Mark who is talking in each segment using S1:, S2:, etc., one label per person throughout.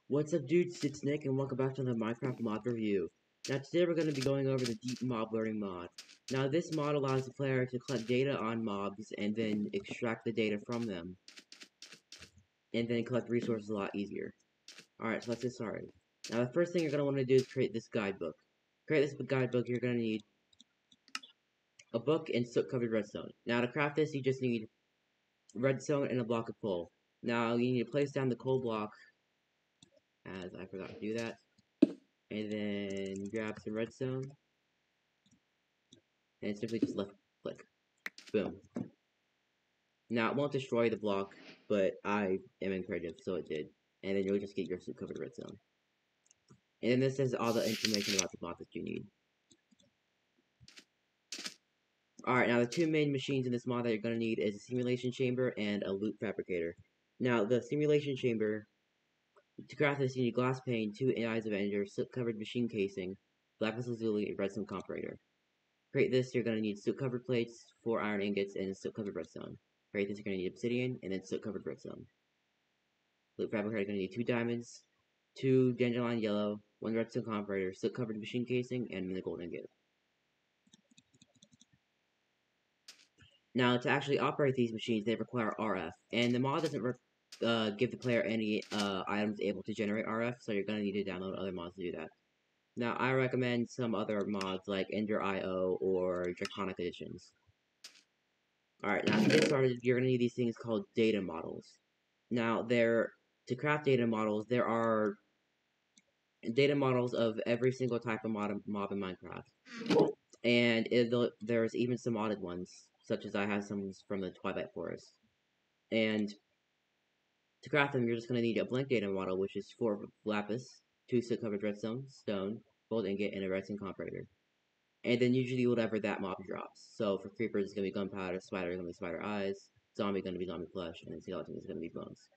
S1: What's up, dudes? It's Nick, and welcome back to the Minecraft mod review. Now, today we're going to be going over the Deep Mob Learning mod. Now, this mod allows the player to collect data on mobs and then extract the data from them, and then collect resources a lot easier. Alright, so let's get started. Now, the first thing you're going to want to do is create this guidebook. To create this guidebook, you're going to need a book and soot-covered redstone. Now, to craft this, you just need redstone and a block of coal. Now, you need to place down the coal block, as I forgot to do that. And then grab some redstone, and simply just left click. Boom. Now, it won't destroy the block, but I am creative, so it did. And then you'll just get your suit covered redstone. And then this is all the information about the block that you need. Alright, now the two main machines in this mod that you're going to need is a simulation chamber and a loot fabricator. Now, the simulation chamber, to craft this, you need glass pane, 2 eyes of ender, soot-covered machine casing, black lazuli, and redstone comparator. To create this, you're going to need soot-covered plates, 4 iron ingots, and soot-covered redstone. To create this, you're going to need obsidian, and then soot-covered redstone. Loot fabricator, you're going to need 2 diamonds, 2 dandelion yellow, 1 redstone comparator, soot-covered machine casing, and the gold ingot. Now, to actually operate these machines, they require RF, and the mod doesn't give the player any items able to generate RF, so you're going to need to download other mods to do that. Now, I recommend some other mods like Ender.io or Draconic Editions. Alright, now to get started, you're going to need these things called data models. Now, to craft data models, there are data models of every single type of mob in Minecraft. And there's even some modded ones, such as I have some from the Twilight Forest. And to craft them, you're just going to need a blank data model, which is 4 lapis, 2 soot-covered redstone, stone, gold ingot, and a redstone comparator. And then usually whatever that mob drops. So for creepers, it's going to be gunpowder, spider is going to be spider eyes, zombie going to be zombie flesh, and then skeleton is going to be bones.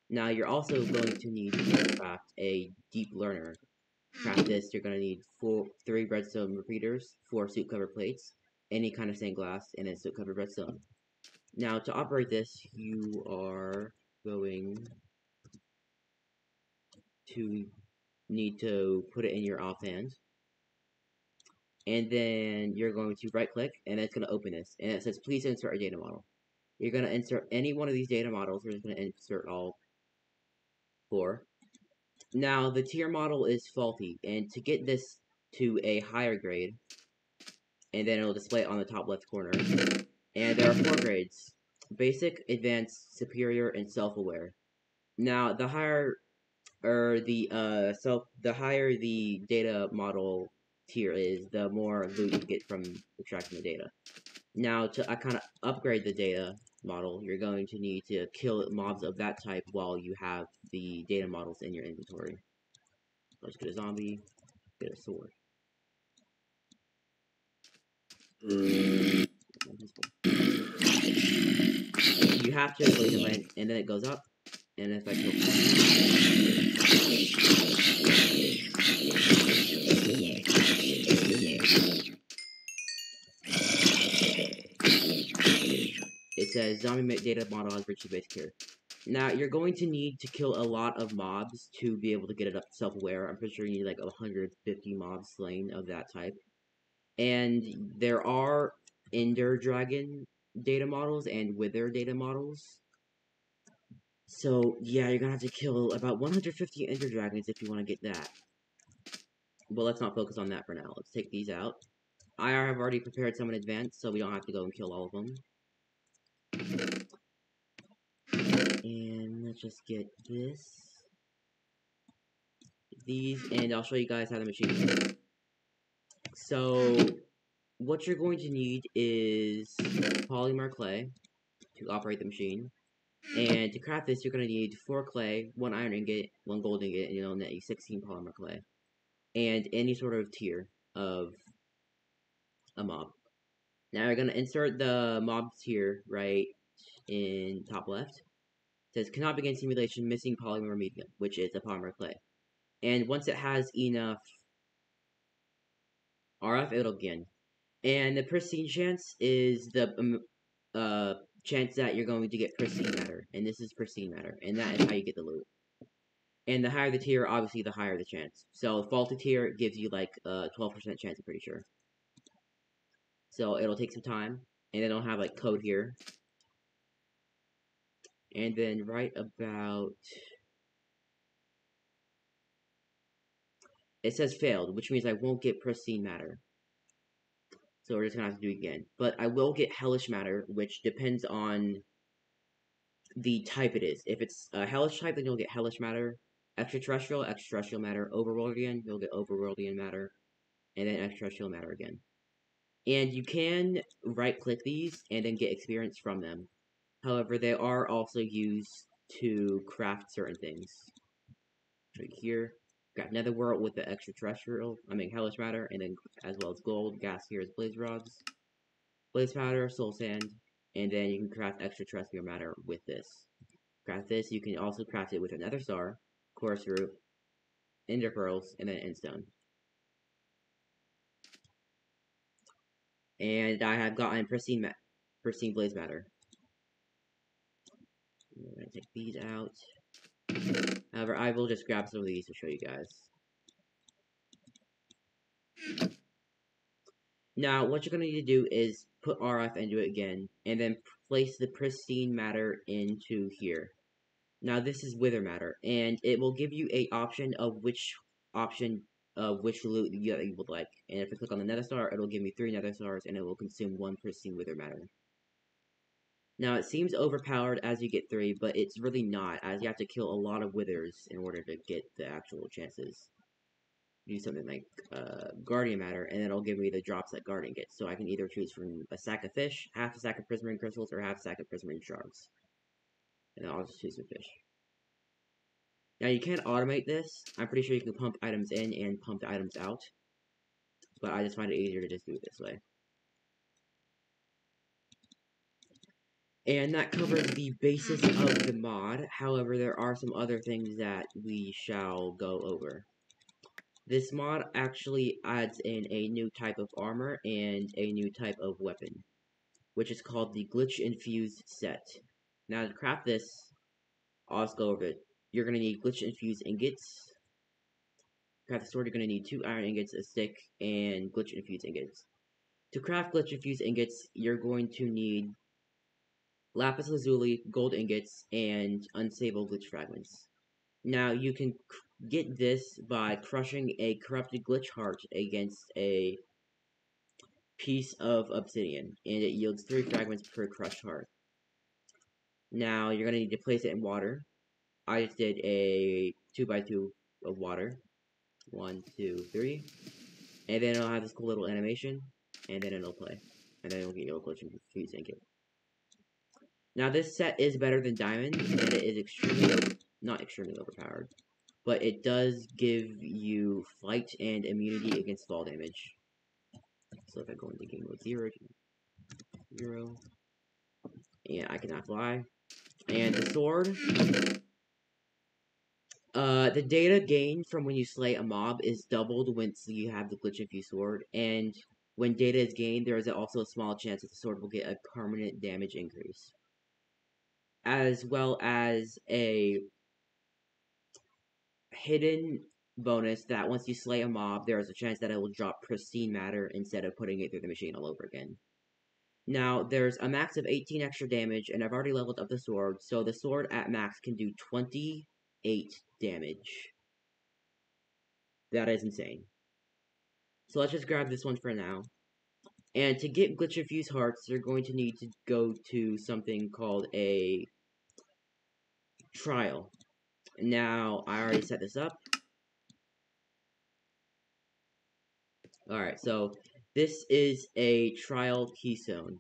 S1: Now you're also going to need to craft a deep learner. To craft this, you're going to need 3 redstone repeaters, 4 soot-covered plates, any kind of stained glass, and then soot-covered redstone. Now to operate this, you are going to need to put it in your offhand. And then you're going to right click, and it's going to open this. And it says, please insert a data model. You're going to insert any one of these data models. We're just going to insert all 4. Now, the tier model is faulty. And to get this to a higher grade, and then it'll display it on the top left corner. And there are 4 grades. Basic, Advanced, Superior, and Self-Aware. Now, the higher the data model tier is, the more loot you get from extracting the data. Now, to kind of upgrade the data model, you're going to need to kill mobs of that type while you have the data models in your inventory. Let's get a zombie, get a sword. You have to place it land, and then it goes up, and if I kill it says zombie data model has reached the base tier. Now, you're going to need to kill a lot of mobs to be able to get it up to self-aware. I'm pretty sure you need like 150 mobs slain of that type. And there are Ender Dragon data models and Wither data models. So, yeah, you're gonna have to kill about 150 Ender Dragons if you want to get that. But let's not focus on that for now. Let's take these out. I have already prepared some in advance, so we don't have to go and kill all of them. And let's just get these, and I'll show you guys how the machine works. So, what you're going to need is polymer clay to operate the machine. And to craft this, you're going to need 4 clay, 1 iron ingot, 1 gold ingot, and you'll need 16 polymer clay. And any sort of tier of a mob. Now you're going to insert the mob tier right in top left. It says, cannot begin simulation, missing polymer medium, which is a polymer clay. And once it has enough RF, it'll begin. And the pristine chance is the chance that you're going to get pristine matter. And this is pristine matter. And that is how you get the loot. And the higher the tier, obviously, the higher the chance. So faulty tier gives you like a 12% chance, I'm pretty sure. So it'll take some time, and then I'll have like code here. And then right about, it says failed, which means I won't get pristine matter. So we're just gonna have to do it again. But I will get hellish matter, which depends on the type it is. If it's a hellish type, then you'll get hellish matter. Extraterrestrial matter. Overworldian, you'll get overworldian matter. And then extraterrestrial matter again. And you can right-click these and then get experience from them. However, they are also used to craft certain things. Right here, got netherworld with the hellish matter, and then as well as gold, gas here is blaze rods, blaze powder, soul sand, and then you can craft extraterrestrial matter with this. Craft this, you can also craft it with a nether star, chorus root, ender pearls, and then endstone. And I have gotten pristine blaze matter. I'm gonna take these out. However, I will just grab some of these to show you guys. Now, what you're going to need to do is put RF into it again, and then place the pristine matter into here. Now, this is wither matter, and it will give you a option of which loot you would like. And if I click on the nether star, it'll give me 3 nether stars, and it will consume 1 pristine wither matter. Now, it seems overpowered as you get 3, but it's really not, as you have to kill a lot of withers in order to get the actual chances. Do something like Guardian Matter, and it'll give me the drops that Guardian gets. So I can either choose from a sack of fish, half a sack of prismarine crystals, or half a sack of prismarine shards. And I'll just choose some fish. Now you can automate this. I'm pretty sure you can pump items in and pump the items out. But I just find it easier to just do it this way. And that covers the basis of the mod. However, there are some other things that we shall go over. This mod actually adds in a new type of armor and a new type of weapon, which is called the Glitch Infused set. Now to craft this, I'll just go over it. You're going to need Glitch Infused ingots. To craft the sword, you're going to need 2 iron ingots, a stick, and Glitch Infused ingots. To craft Glitch Infused ingots, you're going to need lapis lazuli, gold ingots, and unsavable glitch fragments. Now you can get this by crushing a corrupted glitch heart against a piece of obsidian, and it yields 3 fragments per crushed heart. Now you're gonna need to place it in water. I just did a 2x2 of water. 1, 2, 3. And then it'll have this cool little animation, and then it'll play. And then it'll get your glitch infused ingot. Now this set is better than diamond, and it is not extremely overpowered, but it does give you flight and immunity against fall damage. So if I go into game mode 0, and I cannot fly. And the sword, the data gained from when you slay a mob is doubled once you have the glitch infused sword, and when data is gained, there is also a small chance that the sword will get a permanent damage increase, as well as a hidden bonus that once you slay a mob, there is a chance that it will drop pristine matter instead of putting it through the machine all over again. Now, there's a max of 18 extra damage, and I've already leveled up the sword, so the sword at max can do 28 damage. That is insane. So let's just grab this one for now. And to get glitch infused hearts, you're going to need to go to something called a trial. Now, I already set this up. Alright, so this is a trial keystone.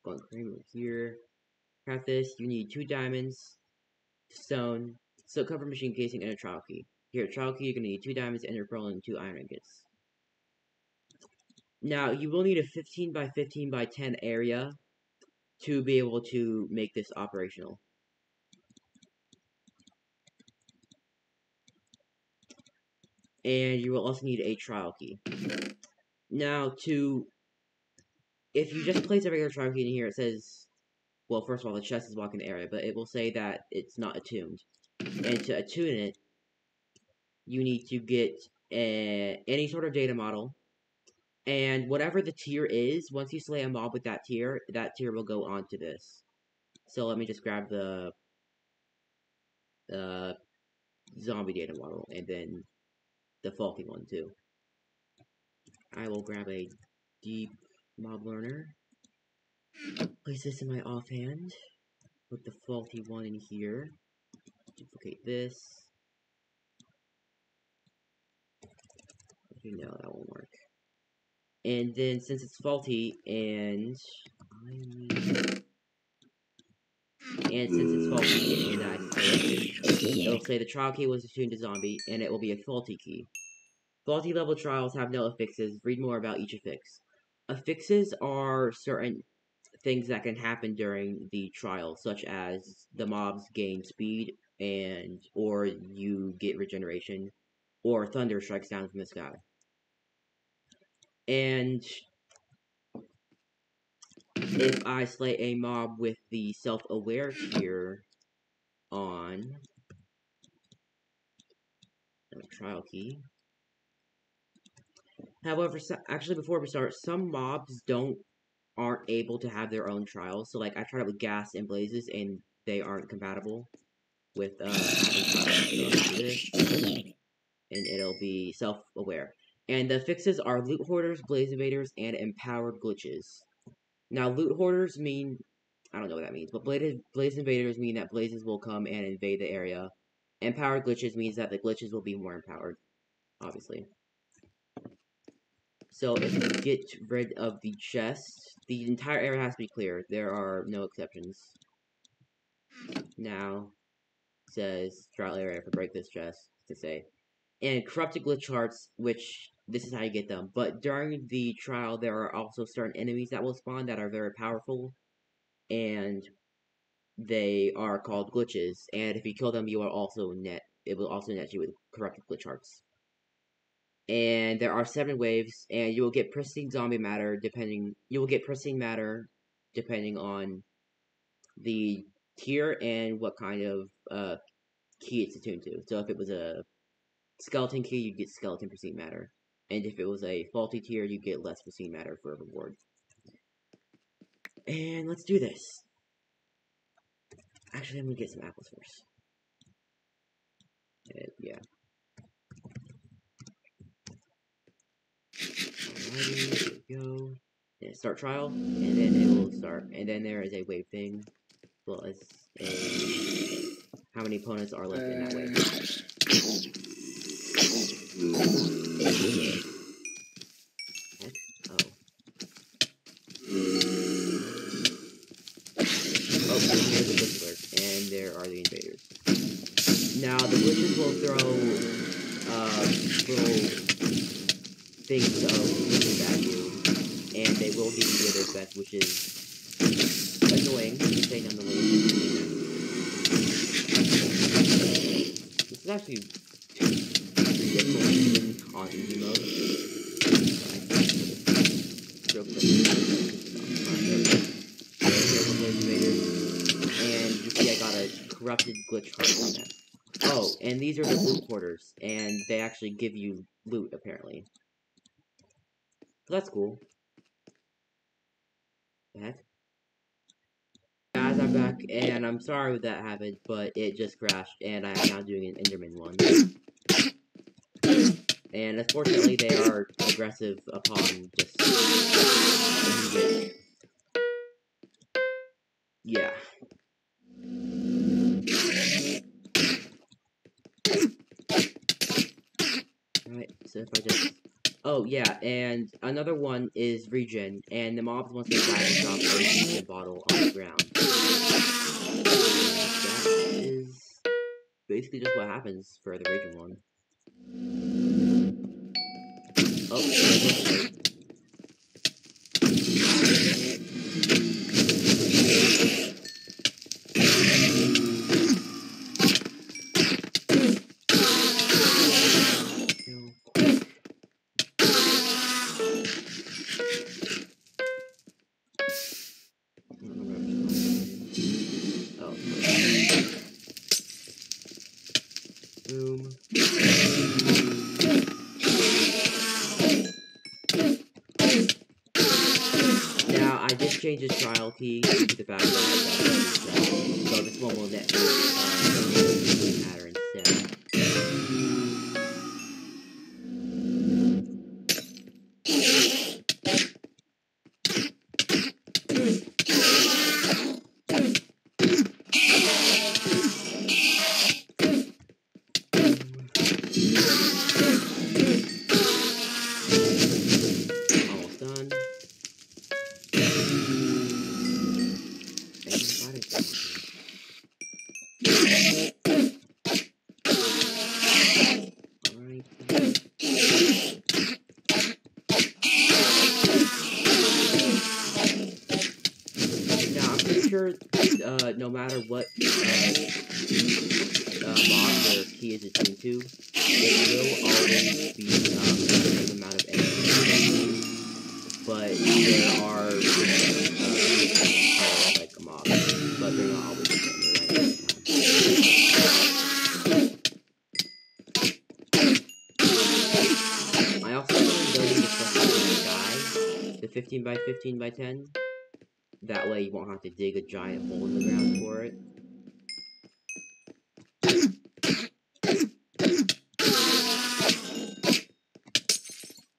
S1: Going cream here. Craft this, you need 2 diamonds, stone, silk covered machine casing, and a trial key. Here, trial key, you're gonna need 2 diamonds, ender pearl, and 2 iron ingots. Now, you will need a 15 by 15 by 10 area to be able to make this operational. And you will also need a trial key. Now, if you just place a regular trial key in here, it says well, first of all, the chest is blocking the area, but it will say that it's not attuned. And to attune it, you need to get any sort of data model, and whatever the tier is, once you slay a mob with that tier will go on to this. So let me just grab the zombie data model, and then the faulty one too. I will grab a deep mob learner, place this in my offhand, put the faulty one in here, duplicate this. No, that won't work. And then since it's faulty, and since it's faulty and I select it, it'll say the trial key was attuned to zombie, and it will be a faulty key. Faulty level trials have no affixes. Read more about each affix. Affixes are certain things that can happen during the trial, such as the mobs gain speed, or you get regeneration, or thunder strikes down from the sky. And if I slay a mob with the self-aware tier on trial key. However, actually before we start, some mobs aren't able to have their own trials. So like I tried it with gas and blazes, and they aren't compatible with having trials. So this, and it'll be self-aware. And the fixes are loot hoarders, blaze invaders, and empowered glitches. Now, loot hoarders mean, I don't know what that means, but blaze invaders mean that blazes will come and invade the area. Empowered glitches means that the glitches will be more empowered, obviously. So if you get rid of the chest, the entire area has to be clear. There are no exceptions. Now, it says trial area for break this chest, to say. And corrupted glitch hearts, which this is how you get them. But during the trial, there are also certain enemies that will spawn that are very powerful, and they are called glitches. And if you kill them, it will also net you with corrupted glitch hearts. And there are 7 waves, and you will get pristine zombie matter depending on the tier and what kind of key it's attuned to. So if it was a skeleton key, you get skeleton pristine matter. And if it was a faulty tier, you get less pristine matter for a reward. And let's do this. Actually, I'm gonna get some apples first. Yeah. Alrighty, there we go. And start trial, and then it will start. And then there is a wave thing, as well as how many opponents are left in that wave. Oh, here's the glitch alert, and there are the invaders. Now, the glitches will throw little things at you, and they will give you wither effect, which is annoying, to say none the least. This is actually pretty difficult even on easy mode. Real quick. And you see I got a corrupted glitch heart from that. Oh, and these are the loot hoarders, and they actually give you loot, apparently. So that's cool. The heck? Guys, I'm back, and I'm sorry that happened, but it just crashed, and I am now doing an Enderman one. And unfortunately, they are aggressive upon just immediate. Yeah. Alright, so if I just... Oh, yeah, and another one is regen, and the mobs, once they die, will drop a regen bottle on the ground. And that is basically just what happens for the regen one. Oh, there Boom. Now, I did change the trial key to the fact that so this one will net matter instead. Almost done. Now, I'm pretty sure, no matter what, mod your key is attuned to, it will always be, the same amount of energy, but there are, like a mod, but they're not always the same, I also recommend building the stuff in the sky, the 15 by 15 by 10. That way you won't have to dig a giant hole in the ground for it.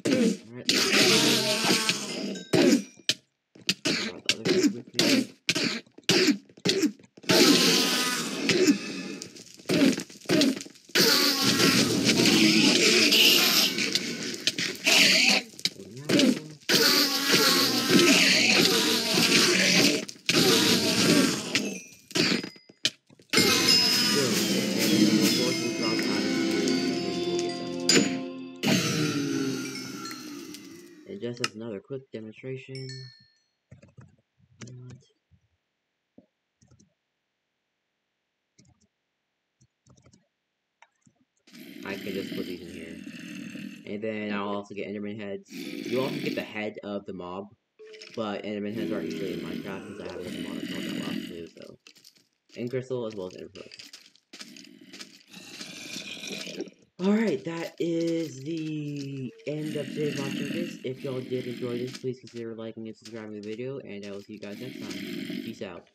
S1: Alright, the other side with me. And just as another quick demonstration, I can just put these in here. And then I'll also get Enderman heads. You also get the head of the mob, but Enderman heads aren't usually in Minecraft because I have another mod called that last too, so. And crystal as well as Ender. Alright, that is the end of today's watching this. If y'all did enjoy this, please consider liking and subscribing to the video, and I will see you guys next time. Peace out.